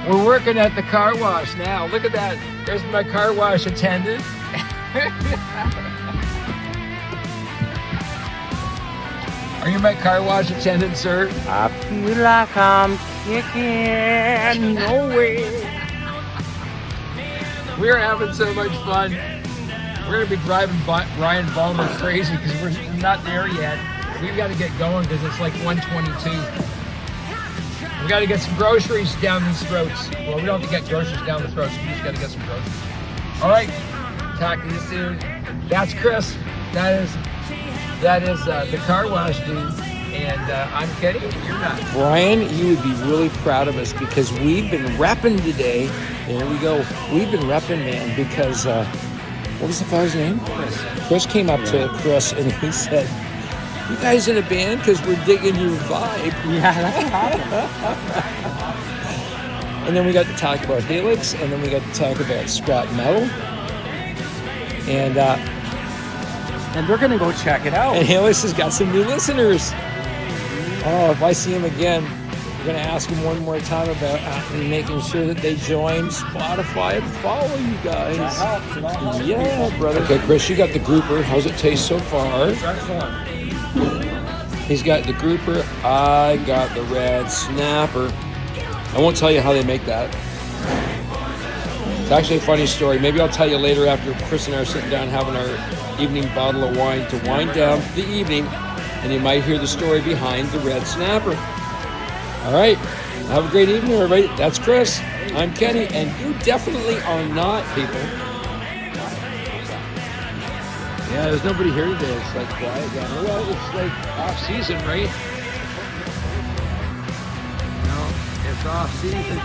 We're working at the car wash now. Look at that. There's my car wash attendant. Are you my car wash attendant, sir? I feel like I'm kicking. No way. We're having so much fun. We're gonna be driving Brian Ballmer crazy because we're not there yet. We've got to get going because it's like 1:22. We got to get some groceries down these throats. Well, we don't have to get groceries down the throats. We just got to get some groceries. All right, talk to you soon. That's Chris. That is the car wash dude. And I'm Kenny. You're not. Brian, you would be really proud of us because we've been repping today. There we go. We've been repping, man, because what was the fella's name? Chris came up to Chris and he said, "You guys in a band? Because we're digging your vibe." Yeah, that's what happened. And then we got to talk about Helix, and then we got to talk about scrap metal. And they're going to go check it out. And Helix has got some new listeners. Oh, if I see him again, we're going to ask him one more time about making sure that they join Spotify and follow you guys. That helps. Yeah, brother. Okay, Chris, you got the grouper. How's it taste so far? It's excellent. He's got the grouper. I got the red snapper. I won't tell you how they make that. It's actually a funny story. Maybe I'll tell you later after Chris and I are sitting down having our evening bottle of wine to wind down the evening, and you might hear the story behind the red snapper. All right. Have a great evening, everybody. That's Chris. I'm Kenny, and you definitely are not, people. Yeah, there's nobody here today. It's like quiet down here. Well, it's like off season, right? No, it's off season.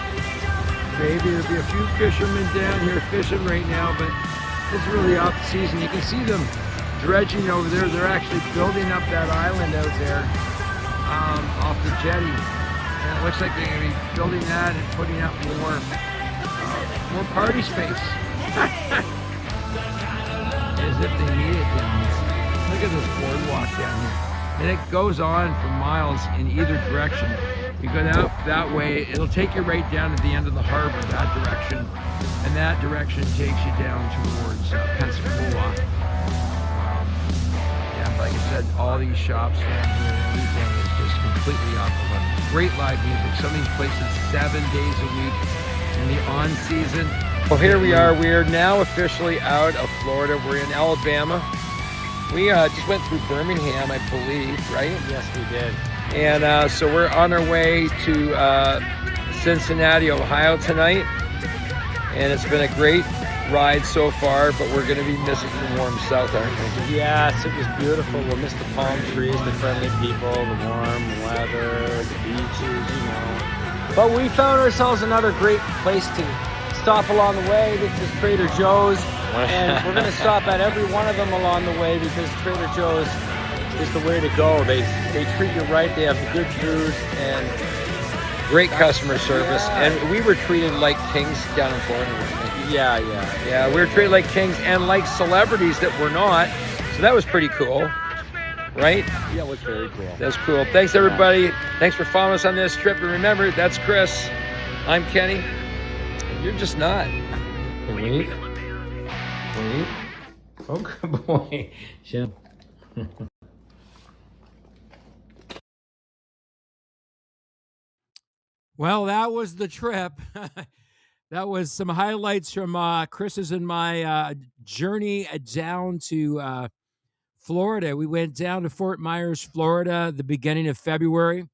Maybe there'll be a few fishermen down here fishing right now, but it's really off season. You can see them dredging over there. They're actually building up that island out there off the jetty. And it looks like they're going to be building that and putting up more party space. As if they need it down here. Look at this boardwalk down here. And it goes on for miles in either direction. You go out that way, it'll take you right down to the end of the harbor, that direction. And that direction takes you down towards Pensacola. Yeah, but like I said, all these shops down here, everything is just completely off the hook. Great live music. Some of these places 7 days a week in the on season. Well, here we are. We are now officially out of Florida. We're in Alabama. We just went through Birmingham, I believe, right? Yes, we did. And so we're on our way to Cincinnati, Ohio tonight. And it's been a great ride so far, but we're going to be missing the warm south, aren't we? Yes, it was beautiful. We'll miss the palm trees, the friendly people, the warm weather, the beaches, you know. But we found ourselves another great place to stop along the way. This is Trader Joe's, and we're going to stop at every one of them along the way because Trader Joe's is the way to go. They treat you right. They have good food and great customer service. Yeah. And we were treated like kings down in Florida. Yeah. Yeah, we were treated like kings and like celebrities that were not. So that was pretty cool, right? Yeah, it was very cool. That's cool. Thanks, everybody. Thanks for following us on this trip. And remember, that's Chris. I'm Kenny. And you're just not. Wait. Oh, good boy. Well, that was the trip. That was some highlights from Chris's and my journey down to Florida. We went down to Fort Myers, Florida, the beginning of February.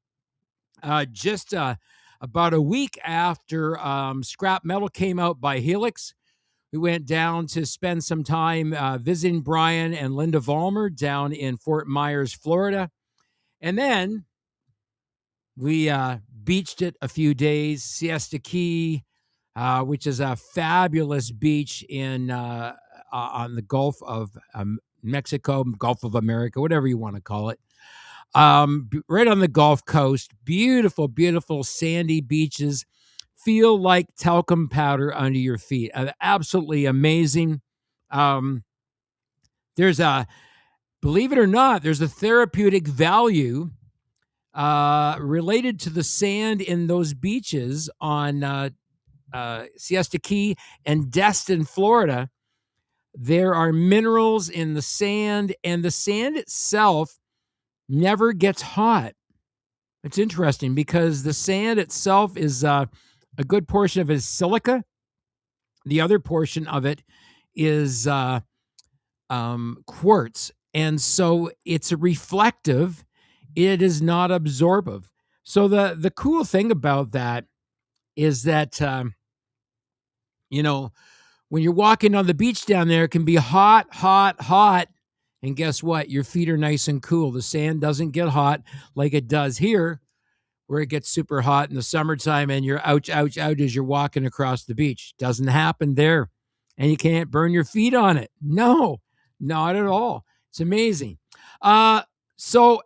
Just about a week after Scrap Metal came out by Helix, we went down to spend some time visiting Brian and Linda Vollmer down in Fort Myers, Florida. And then we beached it a few days, Siesta Key, which is a fabulous beach in on the Gulf of Mexico, Gulf of America, whatever you want to call it. Right on the Gulf Coast, beautiful, beautiful sandy beaches, feel like talcum powder under your feet. Absolutely amazing. There's believe it or not, there's a therapeutic value related to the sand in those beaches on Siesta Key and Destin, Florida, there are minerals in the sand, and the sand itself never gets hot. It's interesting because the sand itself is a good portion of it is silica. The other portion of it is quartz. And so it's reflective. It is not absorptive. So the cool thing about that is that, when you're walking on the beach down there, it can be hot, hot, hot. And guess what? Your feet are nice and cool. The sand doesn't get hot like it does here, where it gets super hot in the summertime and you're ouch, ouch, ouch as you're walking across the beach. Doesn't happen there. And you can't burn your feet on it. No, not at all. It's amazing. So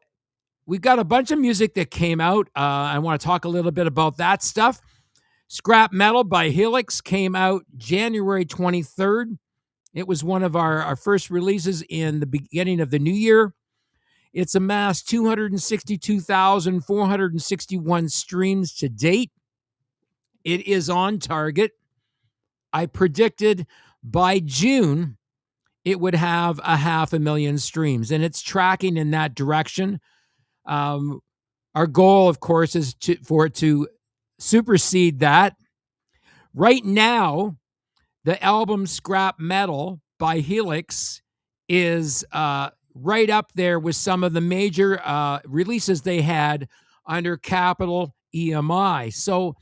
we've got a bunch of music that came out. I want to talk a little bit about that stuff. Scrap Metal by Helix came out January 23rd. It was one of our first releases in the beginning of the new year. It's amassed 262,461 streams to date. It is on target. I predicted by June it would have 500,000 streams, and it's tracking in that direction. Our goal, of course, is for it to supersede that. Right now, the album Scrap Metal by Helix is right up there with some of the major releases they had under Capitol EMI. So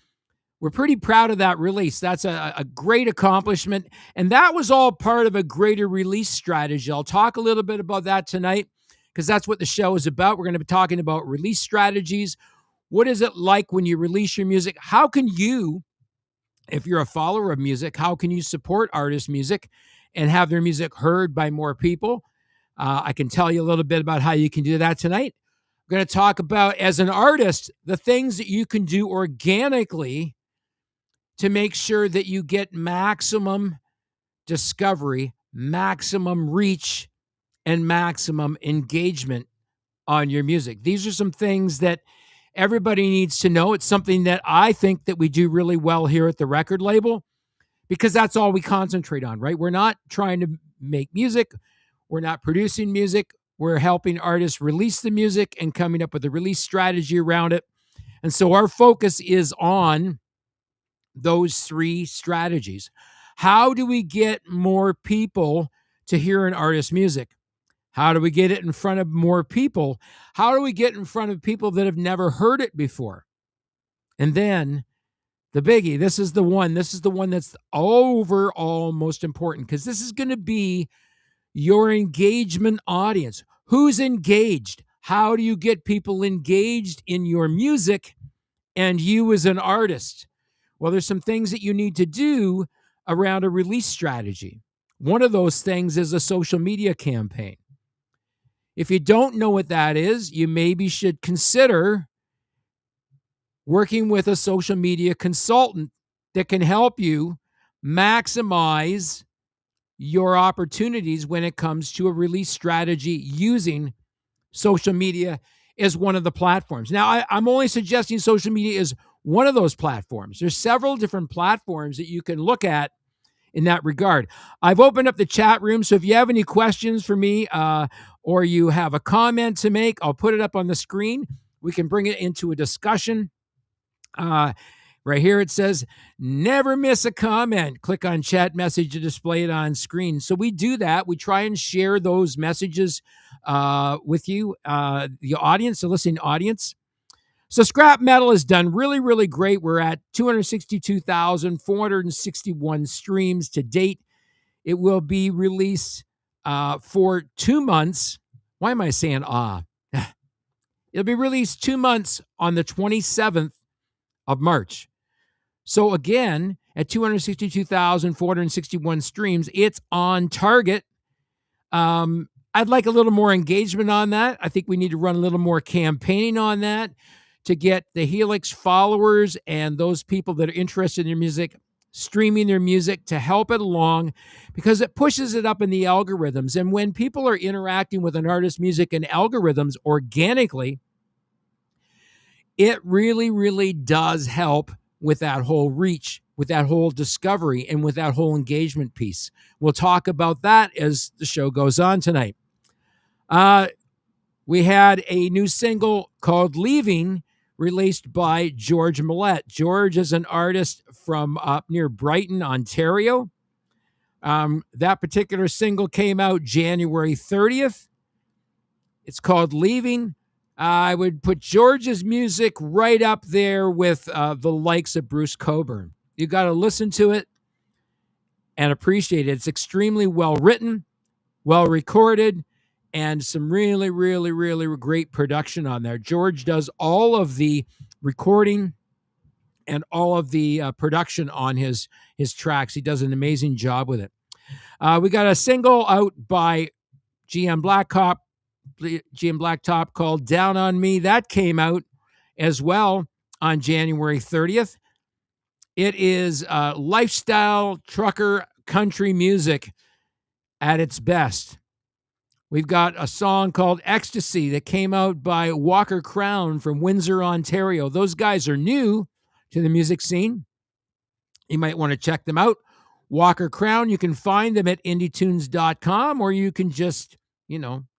we're pretty proud of that release. That's a great accomplishment. And that was all part of a greater release strategy. I'll talk a little bit about that tonight because that's what the show is about. We're going to be talking about release strategies. What is it like when you release your music? How can you, if you're a follower of music, how can you support artist music and have their music heard by more people? I can tell you a little bit about how you can do that tonight. I'm going to talk about, as an artist, the things that you can do organically to make sure that you get maximum discovery, maximum reach, and maximum engagement on your music. These are some things that everybody needs to know. It's something that I think that we do really well here at the record label because that's all we concentrate on, right? We're not trying to make music. We're not producing music. We're helping artists release the music and coming up with a release strategy around it. And so our focus is on those three strategies. How do we get more people to hear an artist's music? How do we get it in front of more people? How do we get in front of people that have never heard it before? And then the biggie, this is the one that's overall most important because this is going to be your engagement audience. Who's engaged? How do you get people engaged in your music and you as an artist? Well, there's some things that you need to do around a release strategy. One of those things is a social media campaign. If you don't know what that is, you maybe should consider working with a social media consultant that can help you maximize your opportunities when it comes to a release strategy using social media as one of the platforms. Now, I'm only suggesting social media is one of those platforms. There's several different platforms that you can look at in that regard. I've opened up the chat room, so if you have any questions for me or you have a comment to make, I'll put it up on the screen. We can bring it into a discussion. Right here it says, never miss a comment. Click on chat message to display it on screen. So we do that. We try and share those messages with you, the audience, the listening audience. So Scrap Metal has done really, really great. We're at 262,461 streams to date. It will be released for 2 months. Why am I saying It'll be released 2 months on the 27th of March. So again, at 262,461 streams, it's on target. I'd like a little more engagement on that. I think we need to run a little more campaigning on that to get the Helix followers and those people that are interested in their music streaming their music to help it along because it pushes it up in the algorithms. And when people are interacting with an artist's music and algorithms organically, it really, really does help with that whole reach, with that whole discovery, and with that whole engagement piece. We'll talk about that as the show goes on tonight. We had a new single called Leaving, released by George Millette. George is an artist from up near Brighton, Ontario. That particular single came out January 30th. It's called Leaving. I would put George's music right up there with the likes of Bruce Cockburn. You got to listen to it and appreciate it. It's extremely well written, well recorded, and some really, really, really great production on there. George does all of the recording and all of the production on his tracks. He does an amazing job with it. We got a single out by GM Blacktop called Down on Me. That came out as well on January 30th. It is lifestyle trucker country music at its best. We've got a song called Ecstasy that came out by Walker Crown from Windsor, Ontario. Those guys are new to the music scene. You might want to check them out. Walker Crown, you can find them at indietunes.com, or you can just,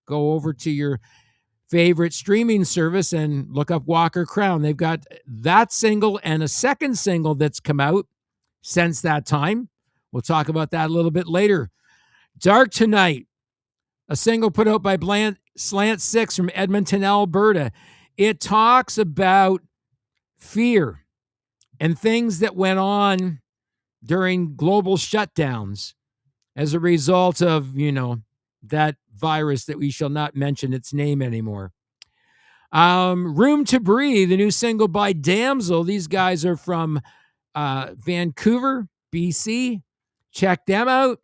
go over to your favorite streaming service and look up Walker Crown. They've got that single and a second single that's come out since that time. We'll talk about that a little bit later. Dark Tonight, a single put out by Slant Six from Edmonton, Alberta. It talks about fear and things that went on during global shutdowns as a result of, that virus that we shall not mention its name anymore. Room to Breathe, the new single by Damsel. These guys are from Vancouver, BC. Check them out.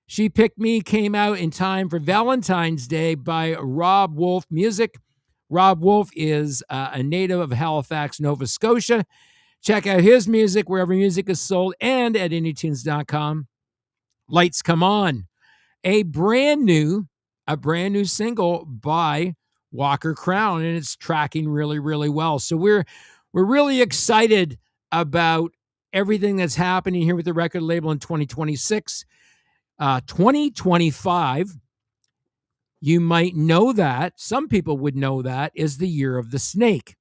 She Picked Me came out in time for Valentine's Day by Rob Wolf Music. Rob Wolf is a native of Halifax, Nova Scotia. Check out his music wherever music is sold and at indietunes.com. Lights Come On, a brand new single by Walker Crown, and it's tracking really, really well. So we're really excited about everything that's happening here with the record label in 2026. 2025, you might know that, some people would know that, is the year of the snake.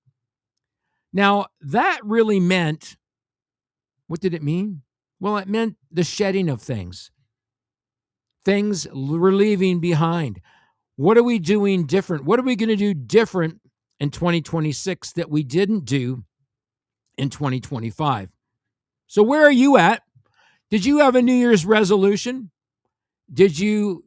Now, that really meant, what did it mean? Well, it meant the shedding of things we're leaving behind. What are we doing different? What are we going to do different in 2026 that we didn't do in 2025? So where are you at? Did you have a New Year's resolution? Did you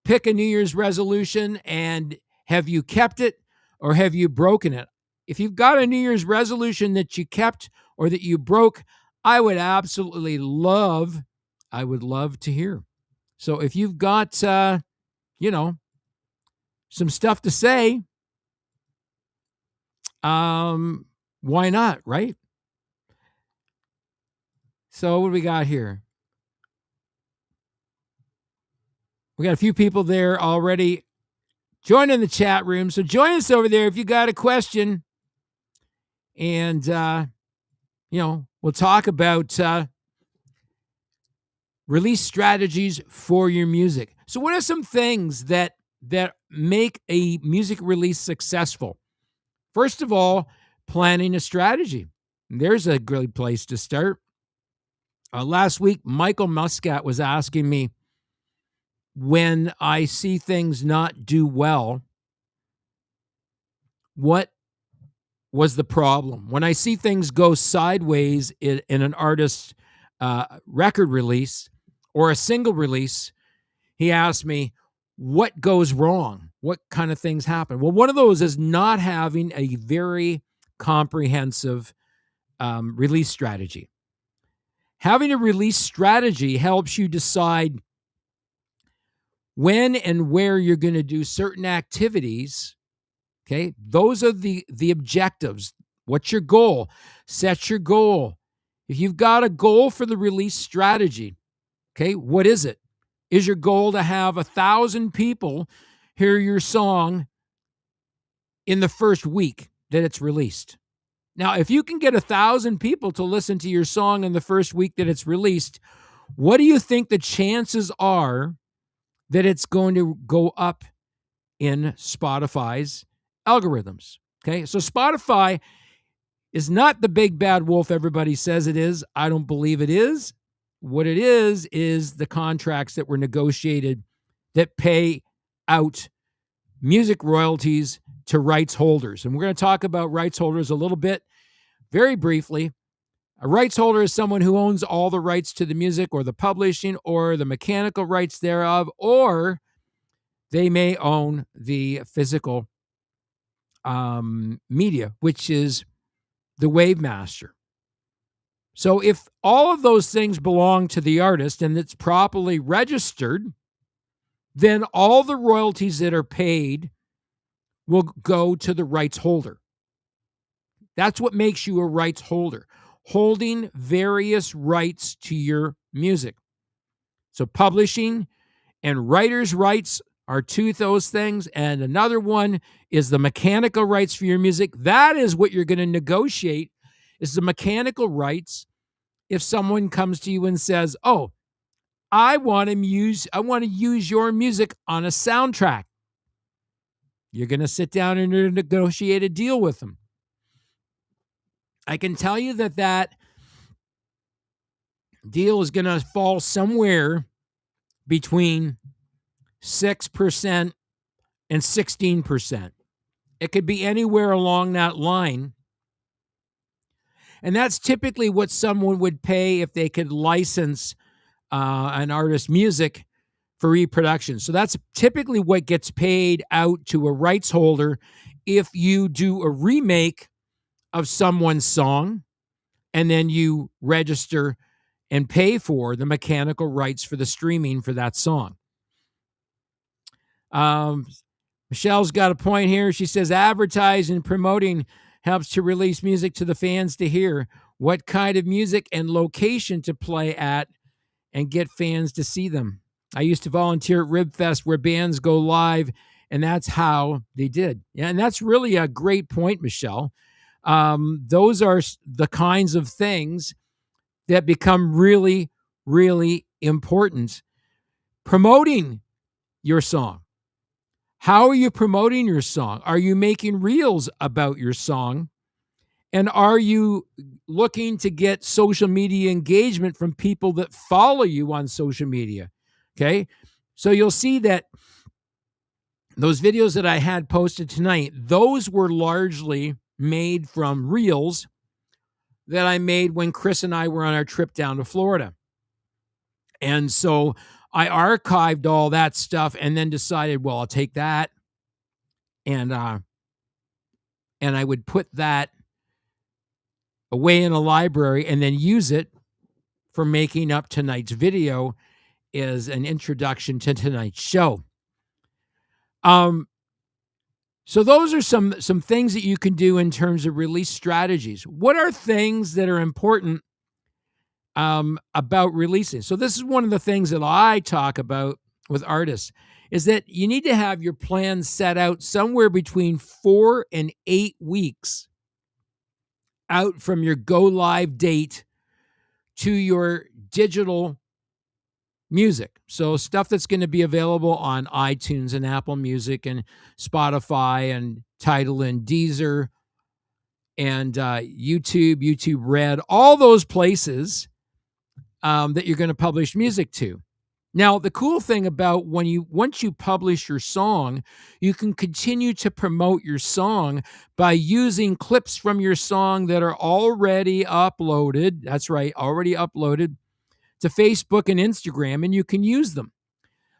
pick a New Year's resolution and have you kept it or have you broken it? If you've got a New Year's resolution that you kept or that you broke, I would absolutely love to hear. So if you've got, some stuff to say, why not, right? So what do we got here? We got a few people there already joining the chat room. So join us over there if you got a question. And, we'll talk about release strategies for your music. So what are some things that make a music release successful? First of all, planning a strategy. There's a great place to start. Last week, Michael Muscat was asking me, when I see things not do well, what was the problem? When I see things go sideways in an artist's record release or a single release, he asked me, what goes wrong? What kind of things happen? Well, one of those is not having a very comprehensive release strategy. Having a release strategy helps you decide when and where you're going to do certain activities. Okay, those are the objectives. What's your goal? Set your goal. If you've got a goal for the release strategy, okay, what is it? Is your goal to have 1,000 people hear your song in the first week that it's released? Now, if you can get 1,000 people to listen to your song in the first week that it's released, what do you think the chances are that it's going to go up in Spotify's algorithms? Okay, so Spotify is not the big bad wolf everybody says it is. I don't believe it is. What it is the contracts that were negotiated that pay out music royalties to rights holders. And we're going to talk about rights holders a little bit, very briefly. A rights holder is someone who owns all the rights to the music or the publishing or the mechanical rights thereof, or they may own the physical media, which is the Wavemaster. So if all of those things belong to the artist and it's properly registered, then all the royalties that are paid will go to the rights holder. That's what makes you a rights holder, holding various rights to your music. So publishing and writer's rights are two of those things, and another one is the mechanical rights for your music. That is what you're going to negotiate, is the mechanical rights. If someone comes to you and says, "Oh, I want to use your music on a soundtrack," you're going to sit down and negotiate a deal with them. I can tell you that deal is going to fall somewhere between 6% and 16%. It could be anywhere along that line. And that's typically what someone would pay if they could license an artist's music for reproduction. So that's typically what gets paid out to a rights holder if you do a remake of someone's song and then you register and pay for the mechanical rights for the streaming for that song. Michelle's got a point here. She says advertising and promoting helps to release music to the fans to hear, what kind of music and location to play at, and get fans to see them. I used to volunteer at Ribfest where bands go live, and that's how they did. Yeah, and that's really a great point, Michelle. Those are the kinds of things that become really, really important. Promoting your song. How are you promoting your song? Are you making reels about your song? And are you looking to get social media engagement from people that follow you on social media? Okay. So you'll see that those videos that I had posted tonight, those were largely made from reels that I made when Chris and I were on our trip down to Florida. And so I archived all that stuff and then decided, well, I'll take that and I would put that away in a library and then use it for making up tonight's video as an introduction to tonight's show. So those are some things that you can do in terms of release strategies. What are things that are important about releasing? So this is one of the things that I talk about with artists, is that you need to have your plan set out somewhere between 4 and 8 weeks out from your go live date to your digital music. So stuff that's going to be available on iTunes and Apple Music and Spotify and Tidal and Deezer and YouTube Red, all those places that you're going to publish music to. Now, the cool thing about once you publish your song, you can continue to promote your song by using clips from your song that are already uploaded. That's right, already uploaded to Facebook and Instagram, and you can use them.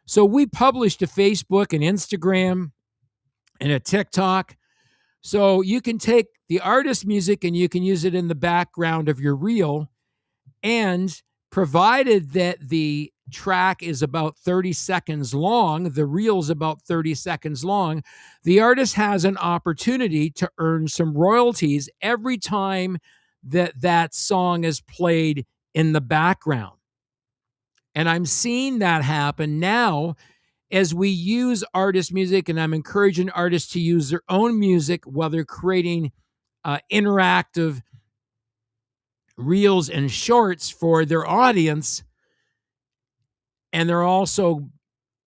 So we published to Facebook and Instagram and a TikTok. So you can take the artist's music and you can use it in the background of your reel, and provided that the track is about 30 seconds long, the reel's about 30 seconds long, the artist has an opportunity to earn some royalties every time that song is played in the background. And I'm seeing that happen now as we use artist music, and I'm encouraging artists to use their own music while they're creating interactive reels and shorts for their audience, and they're also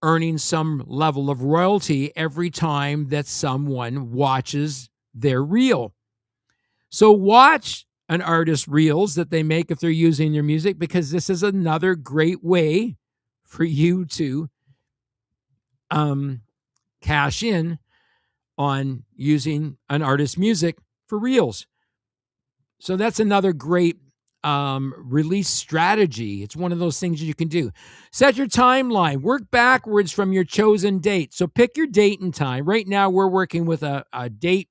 earning some level of royalty every time that someone watches their reel. So watch an artist's reels that they make if they're using their music, because this is another great way for you to cash in on using an artist's music for reels. So that's another great release strategy. It's one of those things that you can do. Set your timeline. Work backwards from your chosen date. So pick your date and time. Right now, we're working with a date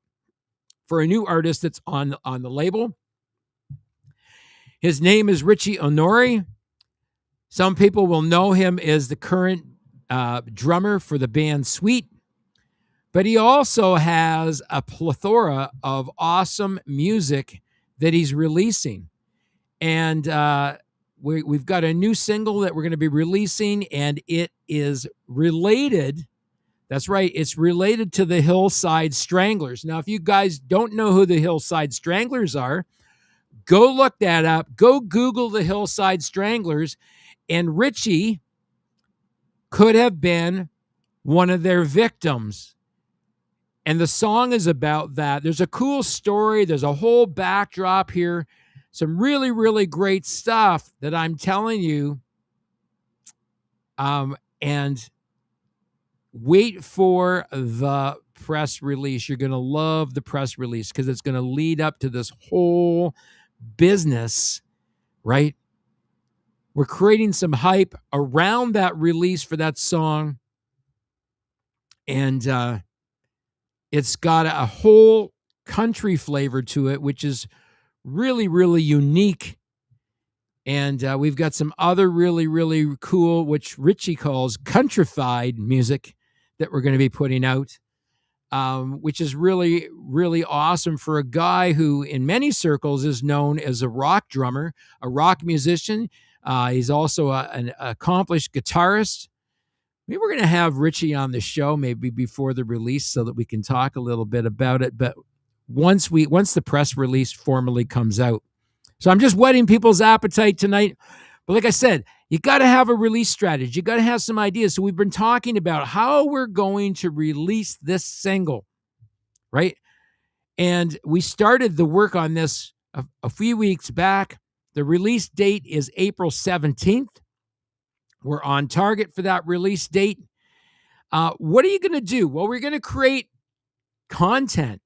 for a new artist that's on the label. His name is Richie Honore. Some people will know him as the current drummer for the band Sweet, but he also has a plethora of awesome music that he's releasing. And we've got a new single that we're going to be releasing, and it is related. That's right. It's related to the Hillside Stranglers. Now, if you guys don't know who the Hillside Stranglers are, go look that up. Go Google the Hillside Stranglers, and Richie could have been one of their victims. And the song is about that. There's a cool story. There's a whole backdrop here. Some really, really great stuff that I'm telling you. And wait for the press release. You're going to love the press release because it's going to lead up to this whole business, right? We're creating some hype around that release for that song. And it's got a whole country flavor to it, which is really, really unique. And we've got some other really, really cool, which Richie calls countrified music that we're going to be putting out, which is really, really awesome for a guy who in many circles is known as a rock drummer, a rock musician. He's also an accomplished guitarist. Maybe we're going to have Richie on the show maybe before the release so that we can talk a little bit about it. But once the press release formally comes out. So I'm just whetting people's appetite tonight. But like I said, you got to have a release strategy. You got to have some ideas. So we've been talking about how we're going to release this single, right? And we started the work on this a few weeks back. The release date is April 17th. We're on target for that release date. What are you going to do? Well, we're going to create content.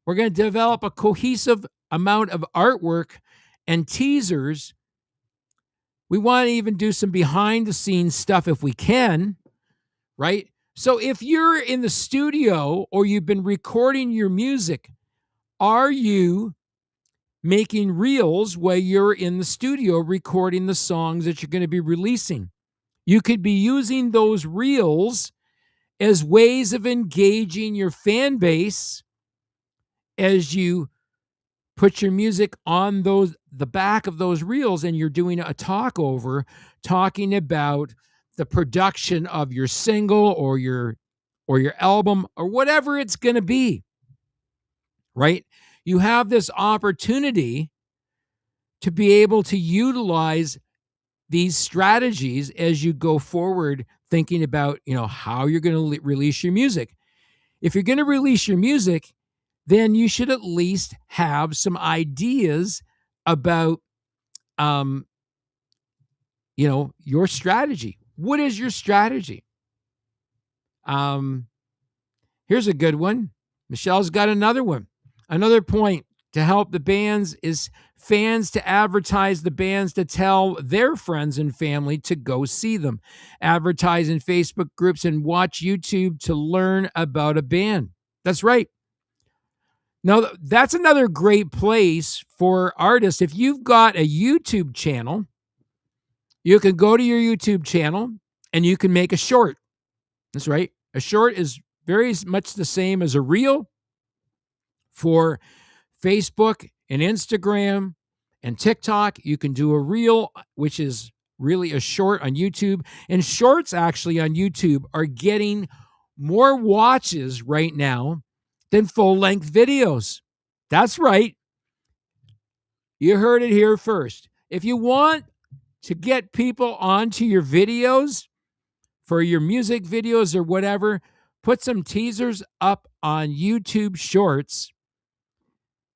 We're going to develop a cohesive amount of artwork and teasers. We want to even do some behind-the-scenes stuff if we can, right? So if you're in the studio or you've been recording your music, are you making reels while you're in the studio recording the songs that you're going to be releasing? You could be using those reels as ways of engaging your fan base as you put your music on the back of those reels, and you're doing a talk over, talking about the production of your single or your album or whatever it's going to be, right? You have this opportunity to be able to utilize these strategies as you go forward, thinking about, how you're going to release your music. If you're going to release your music, then you should at least have some ideas about, your strategy. What is your strategy? Here's a good one. Michelle's got another one. Another point to help the bands is fans to advertise the bands, to tell their friends and family to go see them. Advertise in Facebook groups and watch YouTube to learn about a band. That's right. Now, that's another great place for artists. If you've got a YouTube channel, you can go to your YouTube channel and you can make a short. That's right. A short is very much the same as a reel for Facebook and Instagram and TikTok. You can do a reel, which is really a short on YouTube. And shorts actually on YouTube are getting more watches right now than full-length videos. That's right. You heard it here first. If you want to get people onto your videos for your music videos or whatever, put some teasers up on YouTube Shorts,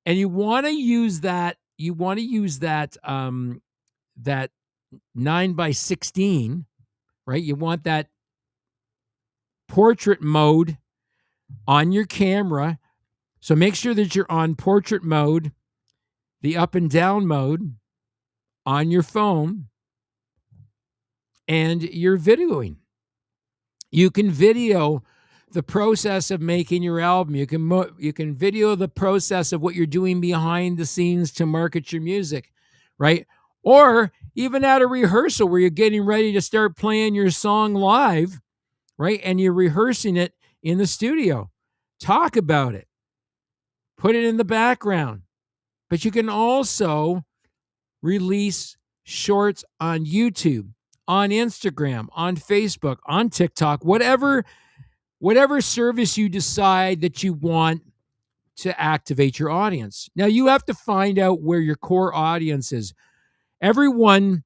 and you want to use that. You want to use that that 9:16, right? You want that portrait mode on your camera. So make sure that you're on portrait mode, the up and down mode on your phone, and you're videoing. You can video the process of making your album. You can video the process of what you're doing behind the scenes to market your music, right? Or even at a rehearsal where you're getting ready to start playing your song live, right? And you're rehearsing it in the studio. Talk about it. Put it in the background. But you can also release shorts on YouTube, on Instagram, on Facebook, on TikTok, whatever service you decide that you want to activate your audience. Now, you have to find out where your core audience is. Everyone,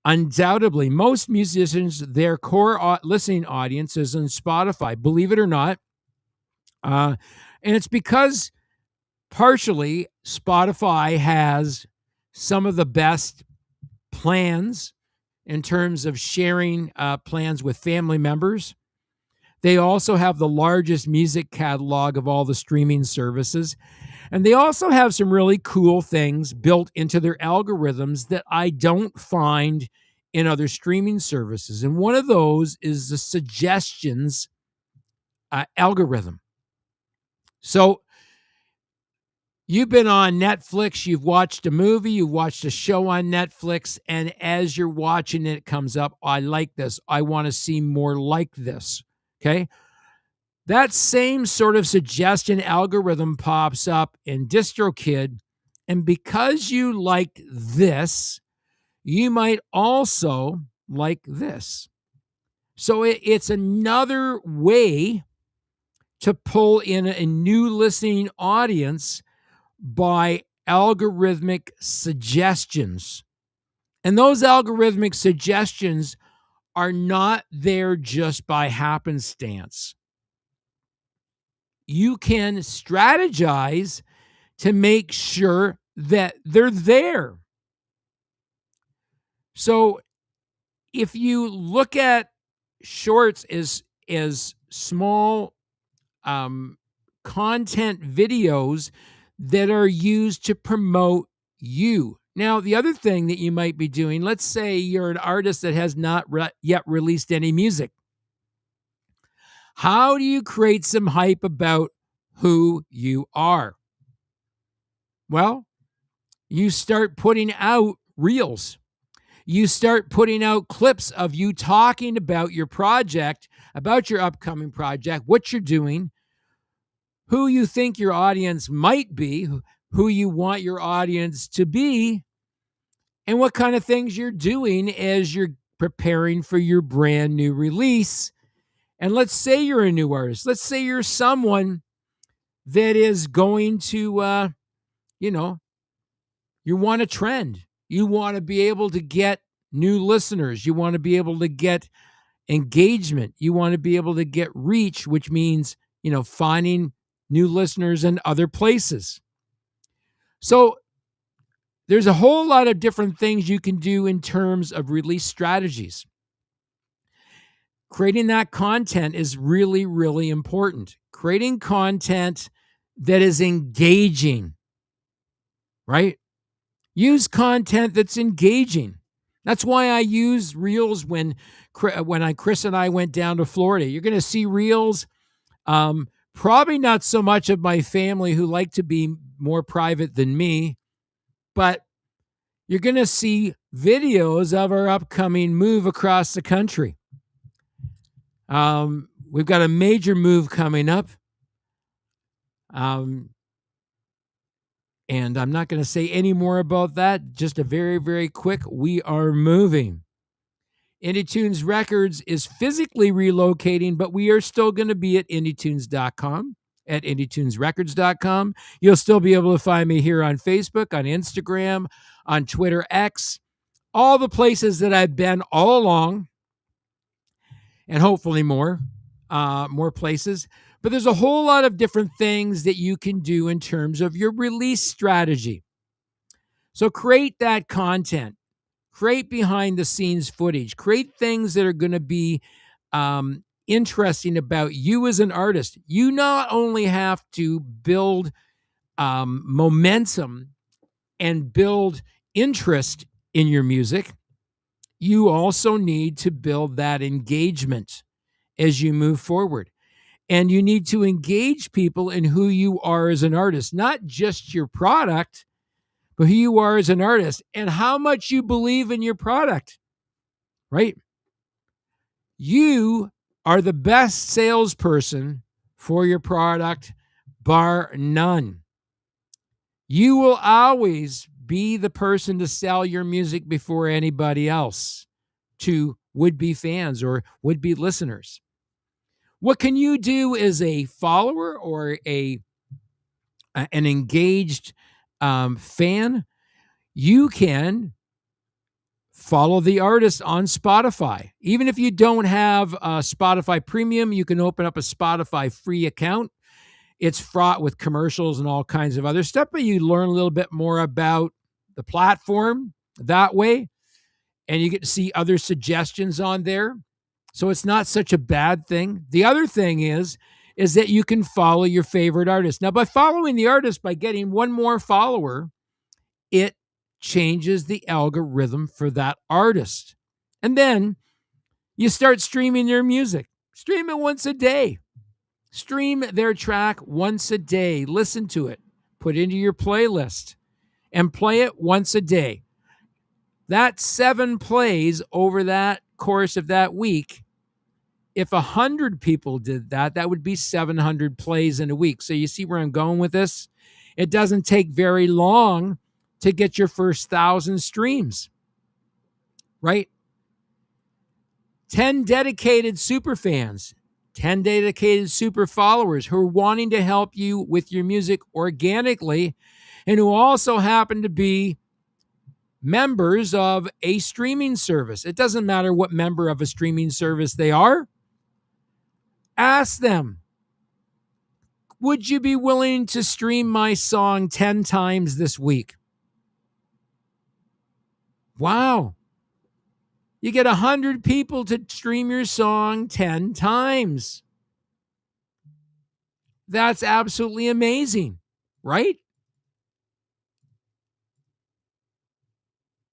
undoubtedly, most musicians, their core listening audience is on Spotify, believe it or not. And it's because partially Spotify has some of the best plans in terms of sharing plans with family members. They also have the largest music catalog of all the streaming services. And they also have some really cool things built into their algorithms that I don't find in other streaming services. And one of those is the suggestions algorithm. So you've been on Netflix, you've watched a movie, you've watched a show on Netflix, and as you're watching it, it comes up, I like this. I want to see more like this. Okay. That same sort of suggestion algorithm pops up in DistroKid. And because you like this, you might also like this. So it's another way to pull in a new listening audience by algorithmic suggestions. And those algorithmic suggestions are not there just by happenstance. You can strategize to make sure that they're there. So if you look at shorts as small content videos that are used to promote you. Now, the other thing that you might be doing, let's say you're an artist that has not yet released any music. How do you create some hype about who you are? Well, you start putting out reels. You start putting out clips of you talking about your project, about your upcoming project, what you're doing, who you think your audience might be, who you want your audience to be, and what kind of things you're doing as you're preparing for your brand new release. And let's say you're a new artist. Let's say you're someone that is going to, you want a trend. You want to be able to get new listeners. You want to be able to get engagement. You want to be able to get reach, which means, finding new listeners in other places. So there's a whole lot of different things you can do in terms of release strategies. Creating that content is really, really important. Creating content that is engaging, right? Use content that's engaging. That's why I use reels when Chris and I went down to Florida. You're going to see reels. Probably not so much of my family who like to be more private than me, but you're going to see videos of our upcoming move across the country. We've got a major move coming up. And I'm not going to say any more about that. Just a very, very quick, we are moving. IndieTunes Records is physically relocating, but we are still going to be at IndieTunes.com. at IndieTunesRecords.com. You'll still be able to find me here on Facebook, on Instagram, on Twitter X, all the places that I've been all along, and hopefully more places. But there's a whole lot of different things that you can do in terms of your release strategy. So create that content, create behind the scenes footage, create things that are going to be interesting about you as an artist. You not only have to build momentum and build interest in your music, you also need to build that engagement as you move forward. And you need to engage people in who you are as an artist, not just your product, but who you are as an artist and how much you believe in your product, right? You are the best salesperson for your product, bar none. You will always be the person to sell your music before anybody else to would-be fans or would-be listeners. What can you do as a follower or an engaged fan? You can follow the artist on Spotify. Even if you don't have a Spotify Premium, you can open up a Spotify free account. It's fraught with commercials and all kinds of other stuff, but you learn a little bit more about the platform that way, and you get to see other suggestions on there. So it's not such a bad thing. The other thing is that you can follow your favorite artist. Now, by following the artist, by getting one more follower, it changes the algorithm for that artist. And then you start streaming their music. Stream it once a day. Stream their track once a day. Listen to it. Put it into your playlist and play it once a day. That's 7 plays over that course of that week. If 100 people did that, that would be 700 plays in a week. So you see where I'm going with this? It doesn't take very long to get your first 1,000 streams, right? 10 dedicated super fans, 10 dedicated super followers who are wanting to help you with your music organically and who also happen to be members of a streaming service. It doesn't matter what member of a streaming service they are. Ask them, would you be willing to stream my song 10 times this week? Wow. You get 100 people to stream your song 10 times. That's absolutely amazing, right?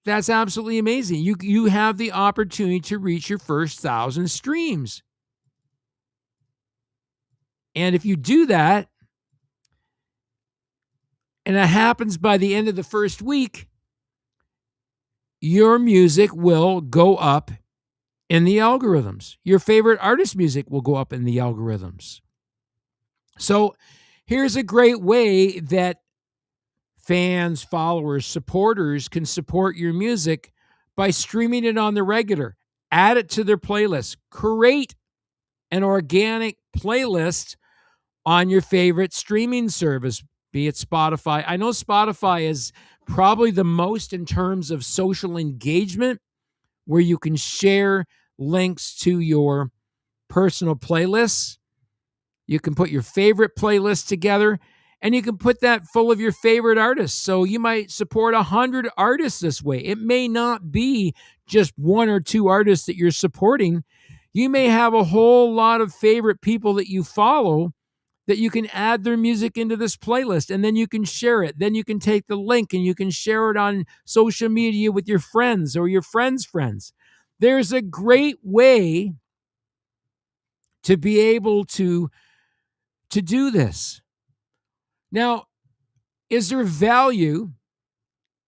That's absolutely amazing. You have the opportunity to reach your first 1,000 streams. And if you do that, and it happens by the end of the first week, your music will go up in the algorithms. Your favorite artist music will go up in the algorithms. So here's a great way that fans, followers, supporters can support your music by streaming it on the regular. Add it to their playlist. Create an organic playlist on your favorite streaming service, be it Spotify. I know Spotify is probably the most in terms of social engagement, where you can share links to your personal playlists. You can put your favorite playlist together, and you can put that full of your favorite artists. So you might support 100 artists this way. It may not be just 1 or 2 artists that you're supporting. You may have a whole lot of favorite people that you follow that you can add their music into this playlist, and then you can share it. Then you can take the link and you can share it on social media with your friends or your friends' friends. There's a great way to be able to do this. Now, is there value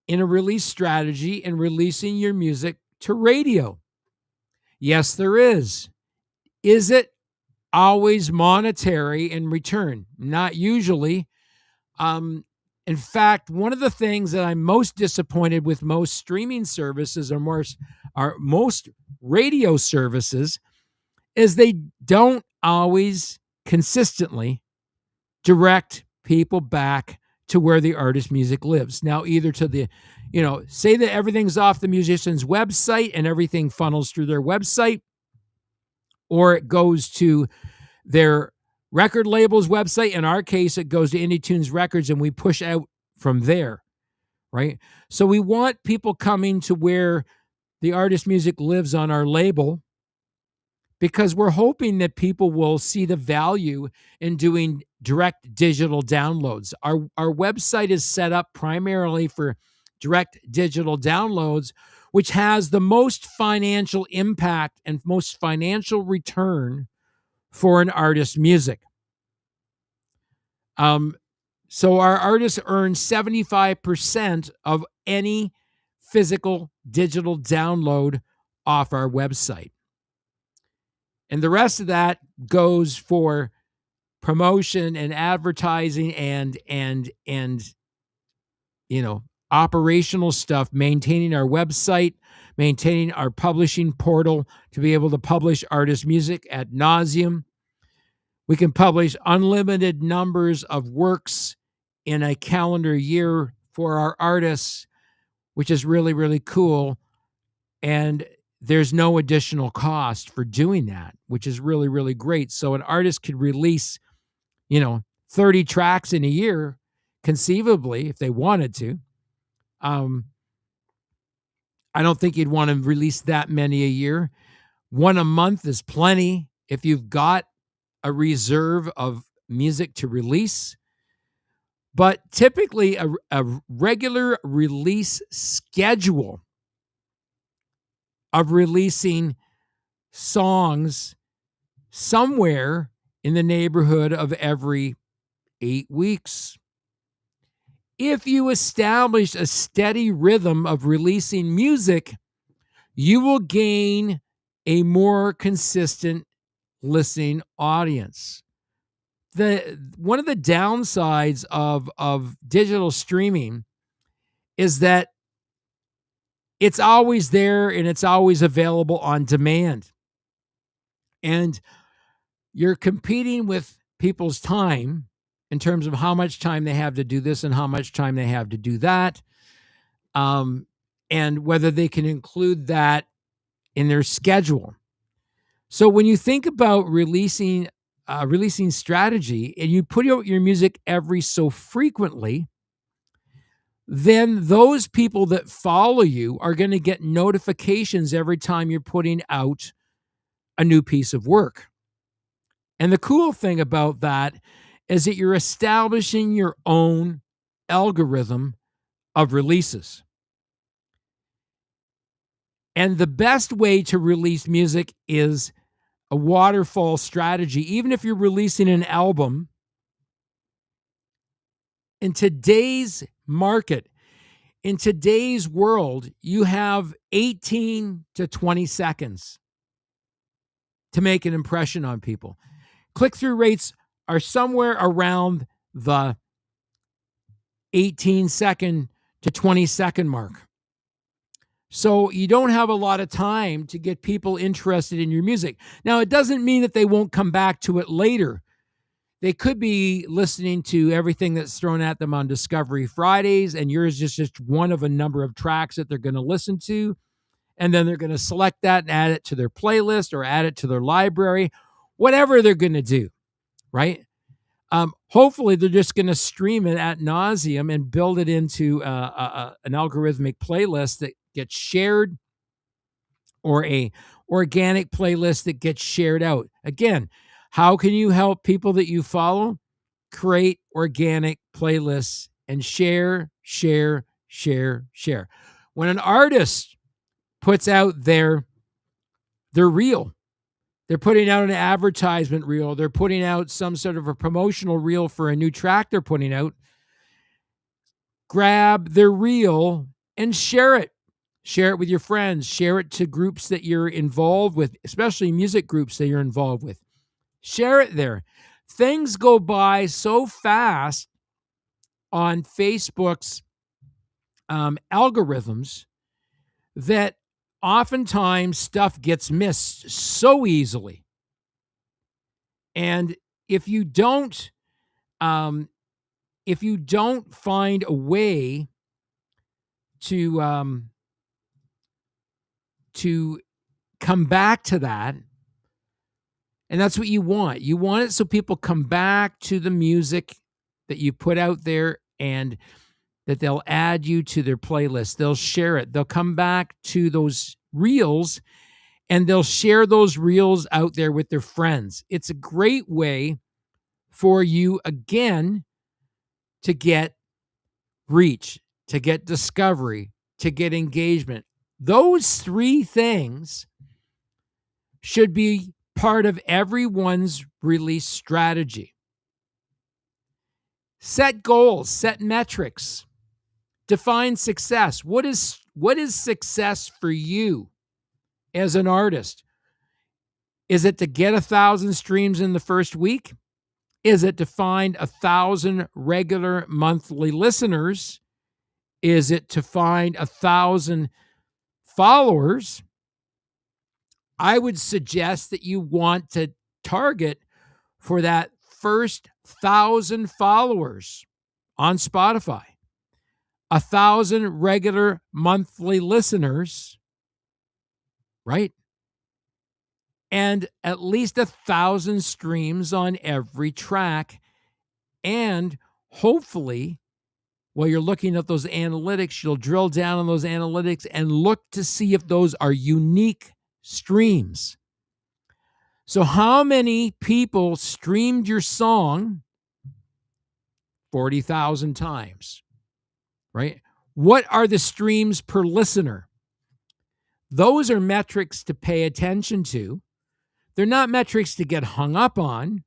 in a release strategy and releasing your music to radio? Yes, there is. Is it always monetary in return? Not usually. In fact, one of the things that I'm most disappointed with most streaming services or most radio services is they don't always consistently direct people back to where the artist music lives. Now, either to the, say that everything's off the musician's website and everything funnels through their website, or it goes to their record label's website. In our case, it goes to Indie Tunes Records and we push out from there, right? So we want people coming to where the artist music lives on our label, because we're hoping that people will see the value in doing direct digital downloads. Our website is set up primarily for direct digital downloads, which has the most financial impact and most financial return for an artist's music. So our artists earn 75% of any physical digital download off our website. And the rest of that goes for promotion and advertising and operational stuff, maintaining our website, maintaining our publishing portal to be able to publish artist music ad nauseum. We can publish unlimited numbers of works in a calendar year for our artists, which is really, really cool. And there's no additional cost for doing that, which is really, really great. So an artist could release, 30 tracks in a year, conceivably, if they wanted to. I don't think you'd want to release that many a year. One a month is plenty if you've got a reserve of music to release. But typically a regular release schedule of releasing songs somewhere in the neighborhood of every 8 weeks. If you establish a steady rhythm of releasing music, you will gain a more consistent listening audience. One of the downsides of digital streaming is that it's always there and it's always available on demand. And you're competing with people's time in terms of how much time they have to do this and how much time they have to do that, and whether they can include that in their schedule. So when you think about releasing strategy and you put out your music every so frequently, then those people that follow you are going to get notifications every time you're putting out a new piece of work. And the cool thing about that is that you're establishing your own algorithm of releases. And the best way to release music is a waterfall strategy. Even if you're releasing an album, in today's market, in today's world, you have 18 to 20 seconds to make an impression on people. Click-through rates are somewhere around the 18-second to 20-second mark. So you don't have a lot of time to get people interested in your music. Now, it doesn't mean that they won't come back to it later. They could be listening to everything that's thrown at them on Discovery Fridays, and yours is just one of a number of tracks that they're going to listen to. And then they're going to select that and add it to their playlist or add it to their library, whatever they're going to do, right? Hopefully, they're just going to stream it ad nauseum and build it into an algorithmic playlist that gets shared, or a organic playlist that gets shared out. Again, how can you help people that you follow create organic playlists and share? When an artist puts out their reel, they're putting out an advertisement reel, they're putting out some sort of a promotional reel for a new track they're putting out, grab their reel and share it. Share it with your friends. Share it to groups that you're involved with, especially music groups that you're involved with. Share it there. Things go by so fast on Facebook's algorithms that oftentimes stuff gets missed so easily. And if you don't if you don't find a way to come back to that, and that's what you want. You want it so people come back to the music that you put out there, and that they'll add you to their playlist. They'll share it. They'll come back to those reels, and they'll share those reels out there with their friends. It's a great way for you, again, to get reach, to get discovery, to get engagement. Those three things should be part of everyone's release strategy. Set goals, set metrics, define success. What is success for you as an artist? Is it to get 1,000 streams in the first week? Is it to find 1,000 regular monthly listeners? Is it to find 1,000 followers? I would suggest that you want to target for that first 1,000 followers on Spotify, 1,000 regular monthly listeners, right? And at least 1,000 streams on every track. And hopefully, while you're looking at those analytics, you'll drill down on those analytics and look to see if those are unique streams. So how many people streamed your song 40,000 times, right? What are the streams per listener? Those are metrics to pay attention to. They're not metrics to get hung up on,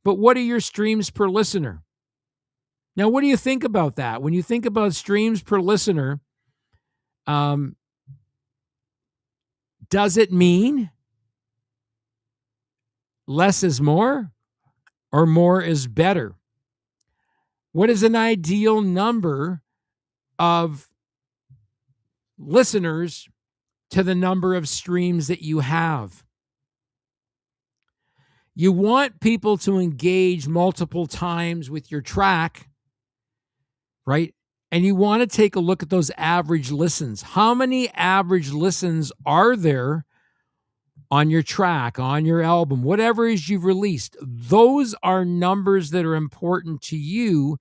but what are your streams per listener? Now, what do you think about that? When you think about streams per listener, does it mean less is more or more is better? What is an ideal number of listeners to the number of streams that you have? You want people to engage multiple times with your track, right? And you want to take a look at those average listens. How many average listens are there on your track, on your album, whatever it is you've released? Those are numbers that are important to you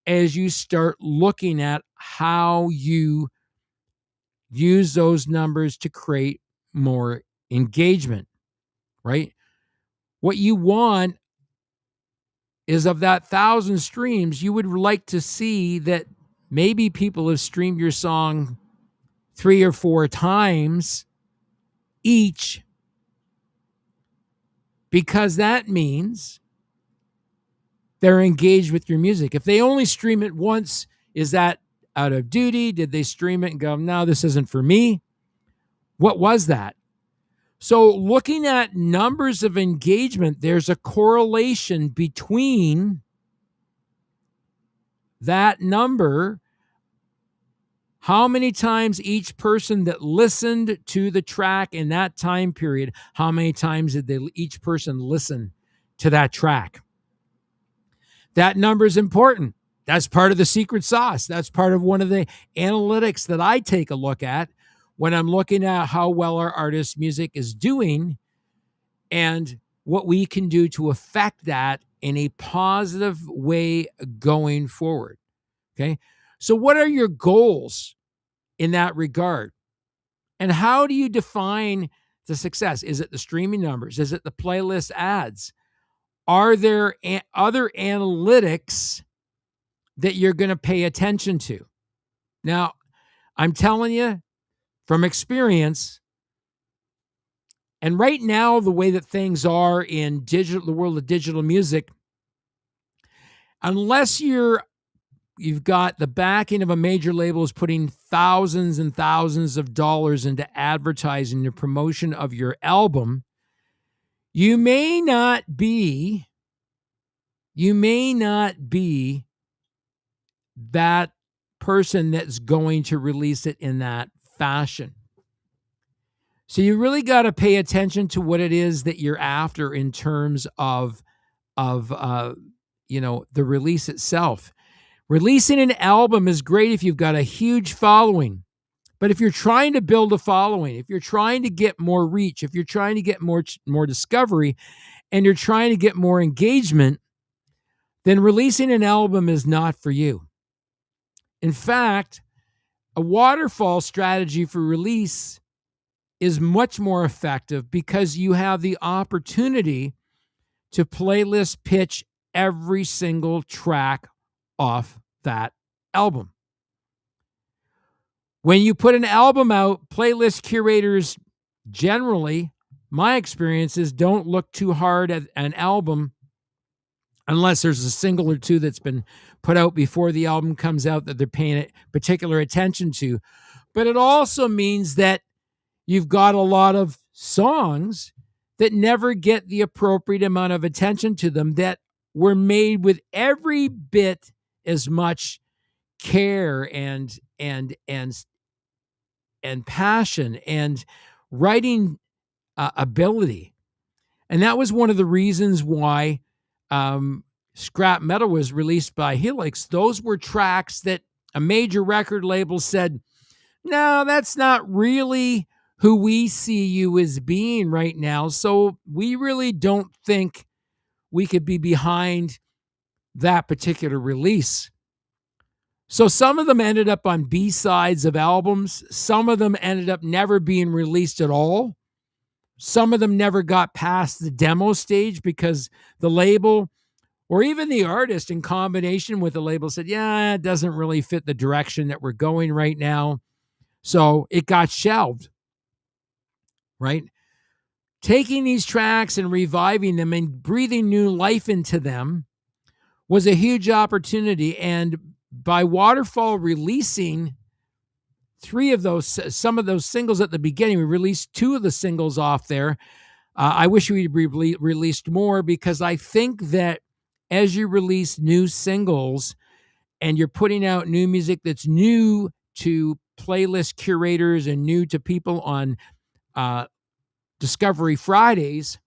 as you start looking at how you use those numbers to create more engagement, right? What you want is, of that 1,000 streams, you would like to see that maybe people have streamed your song 3 or 4 times each, because that means they're engaged with your music. If they only stream it once, is that out of duty? Did they stream it and go, no, this isn't for me? What was that? So looking at numbers of engagement, there's a correlation between that number, how many times each person that listened to the track in that time period, how many times did each person listen to that track? That number is important. That's part of the secret sauce. That's part of one of the analytics that I take a look at when I'm looking at how well our artist's music is doing and what we can do to affect that in a positive way going forward. Okay. So what are your goals in that regard? And how do you define the success? Is it the streaming numbers? Is it the playlist ads? Are there other analytics that you're going to pay attention to? Now, I'm telling you from experience, and right now, the way that things are in the world of digital music, unless you've got the backing of a major label is putting thousands and thousands of dollars into advertising the promotion of your album, you may not be that person that's going to release it in that fashion. So you really got to pay attention to what it is that you're after in terms of the release itself. Releasing an album is great if you've got a huge following. But if you're trying to build a following, if you're trying to get more reach, if you're trying to get more discovery, and you're trying to get more engagement, then releasing an album is not for you. In fact, a waterfall strategy for release is much more effective because you have the opportunity to playlist pitch every single track off that album. When you put an album out, playlist curators generally, my experience is, don't look too hard at an album unless there's a single or two that's been put out before the album comes out that they're paying particular attention to. But it also means that you've got a lot of songs that never get the appropriate amount of attention to them, that were made with every bit as much care and passion and writing ability. And that was one of the reasons why Scrap Metal was released by Helix. Those were tracks that a major record label said, no, that's not really who we see you as being right now. So we really don't think we could be behind that particular release. So some of them ended up on B-sides of albums. Some of them ended up never being released at all. Some of them never got past the demo stage because the label or even the artist in combination with the label said, yeah, it doesn't really fit the direction that we're going right now. So it got shelved, right? Taking these tracks and reviving them and breathing new life into them was a huge opportunity. And by Waterfall releasing some of those singles at the beginning, we released 2 of the singles off there. I wish we'd released more, because I think that as you release new singles and you're putting out new music that's new to playlist curators and new to people on Discovery Fridays,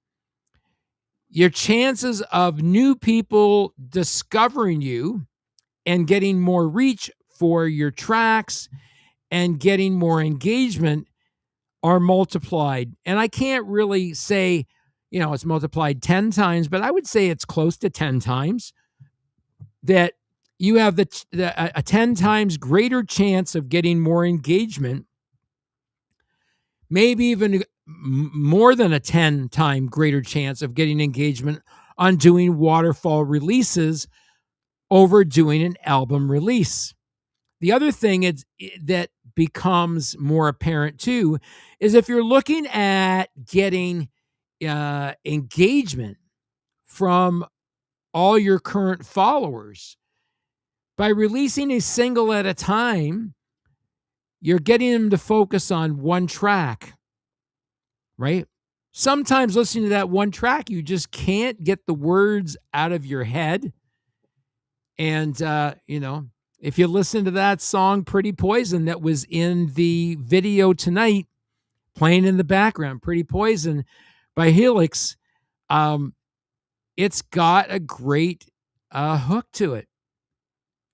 your chances of new people discovering you and getting more reach for your tracks and getting more engagement are multiplied. And I can't really say, it's multiplied 10 times, but I would say it's close to 10 times, that you have a 10 times greater chance of getting more engagement, maybe even more than a 10-time greater chance of getting engagement on doing waterfall releases over doing an album release. The other thing that becomes more apparent too is if you're looking at getting engagement from all your current followers, by releasing a single at a time, you're getting them to focus on one track, right? Sometimes listening to that one track, you just can't get the words out of your head. And, if you listen to that song, Pretty Poison, that was in the video tonight, playing in the background, Pretty Poison by Helix, it's got a great hook to it.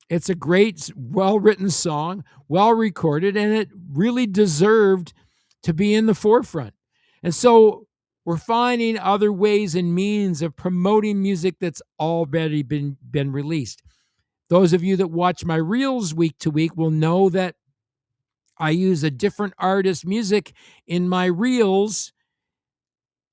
It's a great, well-written song, well-recorded, and it really deserved to be in the forefront. And so we're finding other ways and means of promoting music that's already been released. Those of you that watch my reels week to week will know that I use a different artist's music in my reels.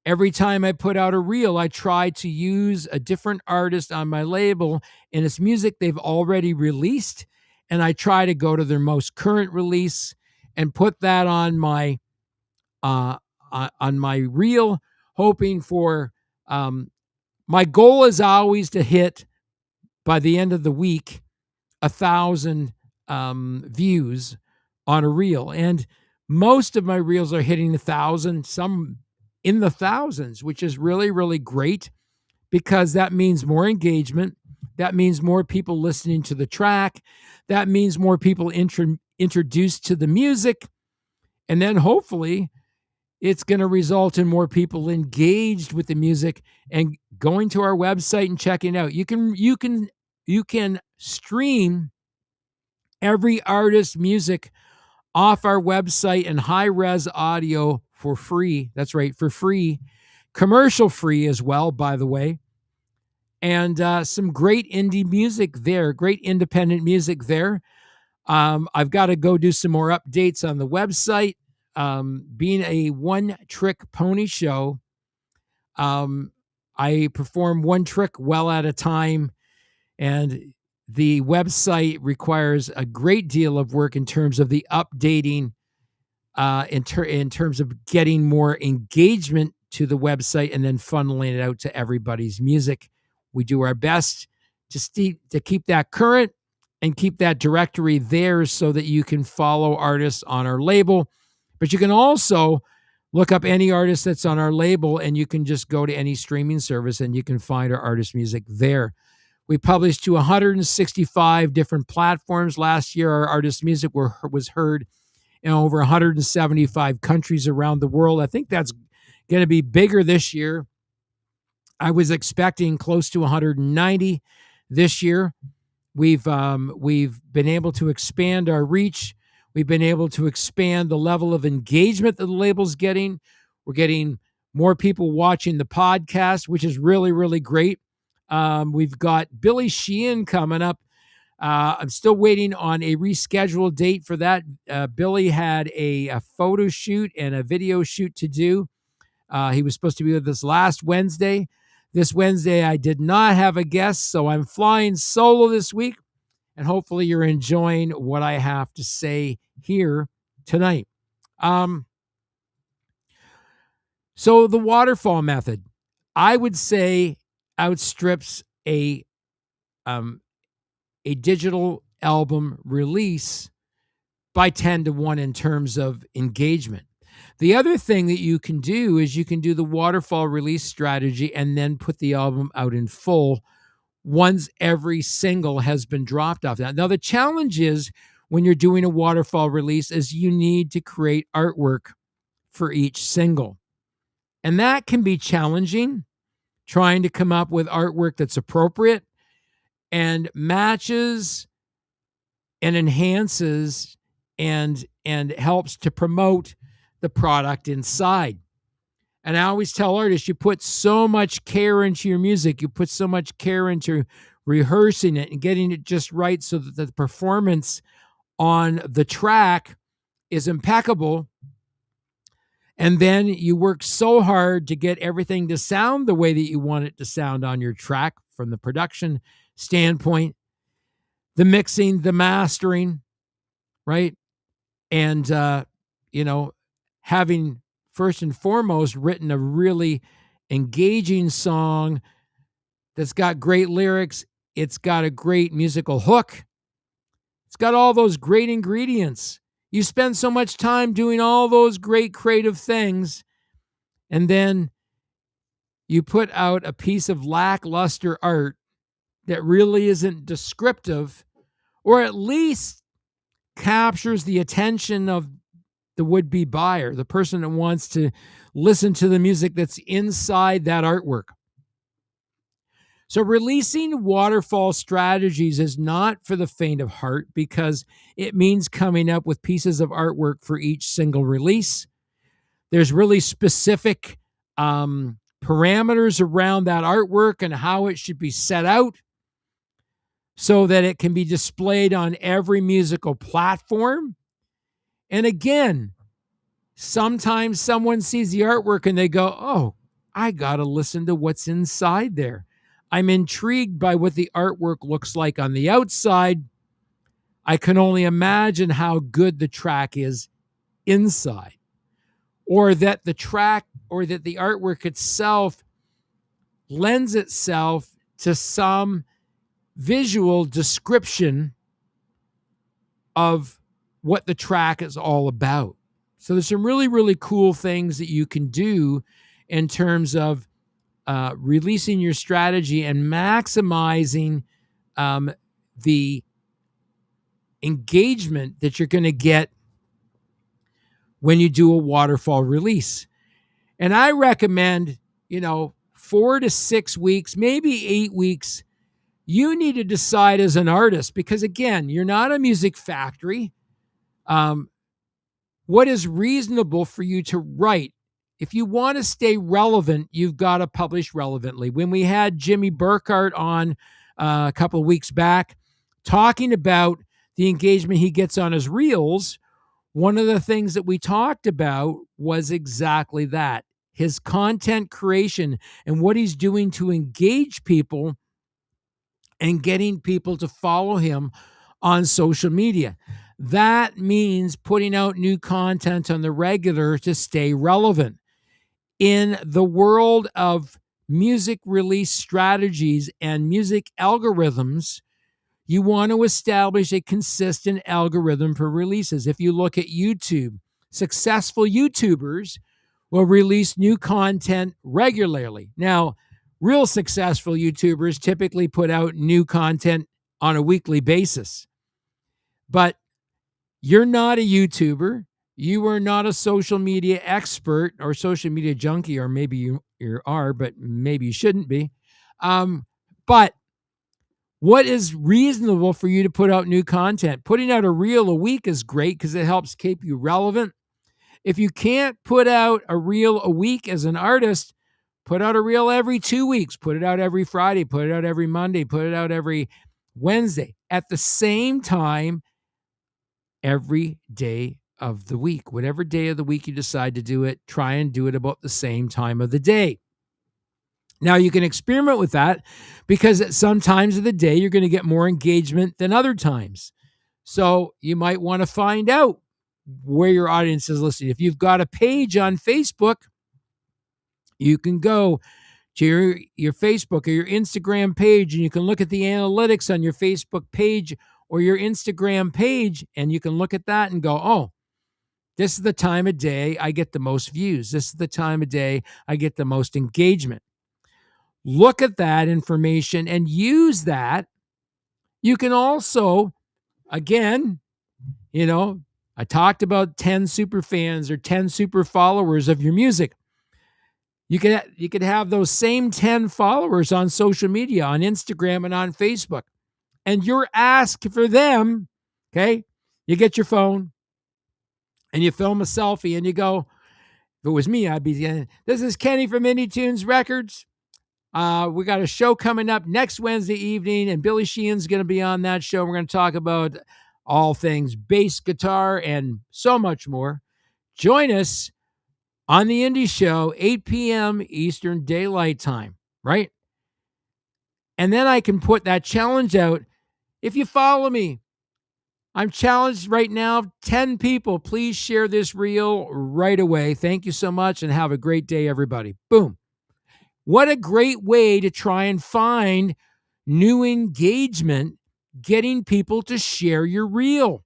Every time I put out a reel, I try to use a different artist on my label, and it's music they've already released, and I try to go to their most current release and put that on my reel, hoping for my goal is always to hit, by the end of the week, 1,000 views on a reel. And most of my reels are hitting 1,000, some in the thousands, which is really, really great, because that means more engagement. That means more people listening to the track. That means more people introduced to the music. And then hopefully, it's going to result in more people engaged with the music and going to our website and checking it out. You can stream every artist's music off our website and high-res audio for free. That's right, for free. Commercial free as well, by the way. And some great indie music there, great independent music there. I've got to go do some more updates on the website. Being a one-trick pony show, I perform one trick well at a time, and the website requires a great deal of work in terms of the updating, in terms of getting more engagement to the website and then funneling it out to everybody's music. We do our best to keep that current and keep that directory there so that you can follow artists on our label. But you can also look up any artist that's on our label, and you can just go to any streaming service and you can find our artist music there. We published to 165 different platforms. Last year, our artist music was heard in over 175 countries around the world. I think that's going to be bigger this year. I was expecting close to 190 this year. We've been able to expand our reach. We've been able to expand the level of engagement that the label's getting. We're getting more people watching the podcast, which is really, really great. We've got Billy Sheehan coming up. I'm still waiting on a rescheduled date for that. Billy had a photo shoot and a video shoot to do. He was supposed to be with us last Wednesday. This Wednesday, I did not have a guest, so I'm flying solo this week, and hopefully you're enjoying what I have to say here tonight. So the waterfall method, I would say, outstrips a digital album release by 10 to 1 in terms of engagement. The other thing that you can do is you can do the waterfall release strategy and then put the album out in full once every single has been dropped off. Now, the challenge is when you're doing a waterfall release is you need to create artwork for each single. And that can be challenging, trying to come up with artwork that's appropriate and matches and enhances and helps to promote the product inside. And I always tell artists, you put so much care into your music, you put so much care into rehearsing it and getting it just right so that the performance on the track is impeccable. And then you work so hard to get everything to sound the way that you want it to sound on your track from the production standpoint, the mixing, the mastering, right? And, having first and foremost written a really engaging song that's got great lyrics. It's got a great musical hook. It's got all those great ingredients. You spend so much time doing all those great creative things, and then you put out a piece of lackluster art that really isn't descriptive, or at least captures the attention of the would-be buyer, the person that wants to listen to the music that's inside that artwork. So releasing waterfall strategies is not for the faint of heart because it means coming up with pieces of artwork for each single release. There's really specific parameters around that artwork and how it should be set out so that it can be displayed on every musical platform. And again, sometimes someone sees the artwork and they go, oh, I got to listen to what's inside there. I'm intrigued by what the artwork looks like on the outside. I can only imagine how good the track is inside. Or that the track or that the artwork itself lends itself to some visual description of what the track is all about. So there's some really, really cool things that you can do in terms of releasing your strategy and maximizing the engagement that you're going to get when you do a waterfall release. And I recommend, 4 to 6 weeks, maybe 8 weeks. You need to decide as an artist, because again, you're not a music factory. What is reasonable for you to write? If you want to stay relevant, you've got to publish relevantly. When we had Jimmy Burkhart on a couple of weeks back talking about the engagement he gets on his reels, one of the things that we talked about was exactly that, his content creation and what he's doing to engage people and getting people to follow him on social media. That means putting out new content on the regular to stay relevant. In the world of music release strategies and music algorithms, you want to establish a consistent algorithm for releases. If you look at YouTube, successful YouTubers will release new content regularly. Now, real successful YouTubers typically put out new content on a weekly basis. But you're not a YouTuber. You are not a social media expert or social media junkie, or maybe you are, but maybe you shouldn't be. But what is reasonable for you to put out new content? Putting out a reel a week is great because it helps keep you relevant. If you can't put out a reel a week as an artist, put out a reel every 2 weeks. Put it out every Friday. Put it out every Monday. Put it out every Wednesday. At the same time, every day of the week. Whatever day of the week you decide to do it, try and do it about the same time of the day. Now, you can experiment with that because at some times of the day, you're going to get more engagement than other times. So you might want to find out where your audience is listening. If you've got a page on Facebook, you can go to your Facebook or your Instagram page, and you can look at the analytics on your Facebook page or your Instagram page, and you can look at that and go, oh, this is the time of day I get the most views. This is the time of day I get the most engagement. Look at that information and use that. You can also, again, I talked about 10 super fans or 10 super followers of your music. You could have those same 10 followers on social media, on Instagram and on Facebook. And you're asked for them, okay? You get your phone and you film a selfie and you go, if it was me, I'd be saying, this is Kenny from Indie Tunes Records. We got a show coming up next Wednesday evening, and Billy Sheehan's going to be on that show. We're going to talk about all things bass guitar and so much more. Join us on the Indie Show, 8 p.m. Eastern Daylight Time, right? And then I can put that challenge out. If you follow me, I'm challenged right now, 10 people. Please share this reel right away. Thank you so much, and have a great day, everybody. Boom. What a great way to try and find new engagement, getting people to share your reel.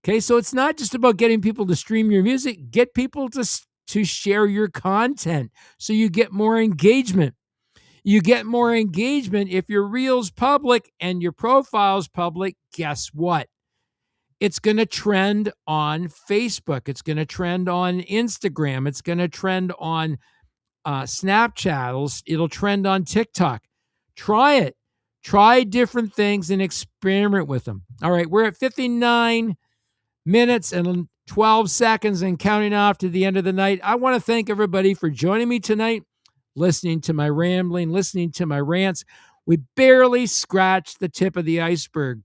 Okay, so it's not just about getting people to stream your music. Get people to share your content so you get more engagement. You get more engagement if your reel's public and your profile's public. Guess what? It's going to trend on Facebook. It's going to trend on Instagram. It's going to trend on Snapchat. It'll trend on TikTok. Try it. Try different things and experiment with them. All right, we're at 59 minutes and 12 seconds and counting off to the end of the night. I want to thank everybody for joining me tonight, listening to my rambling, listening to my rants. We barely scratched the tip of the iceberg.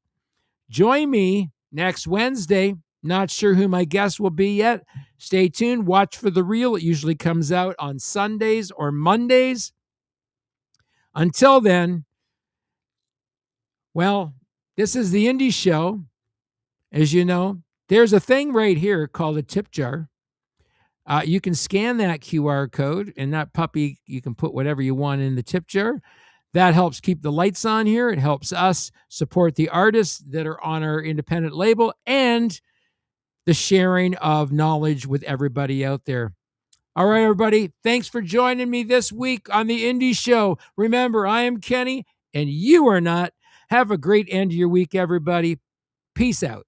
Join me next Wednesday. Not sure who my guest will be yet. Stay tuned. Watch for the reel. It usually comes out on Sundays or Mondays. Until then, well, this is the Indie Show. As you know, there's a thing right here called a tip jar. You can scan that QR code, and that puppy, you can put whatever you want in the tip jar. That helps keep the lights on here. It helps us support the artists that are on our independent label and the sharing of knowledge with everybody out there. All right, everybody. Thanks for joining me this week on the Indie Show. Remember, I am Kenny, and you are not. Have a great end of your week, everybody. Peace out.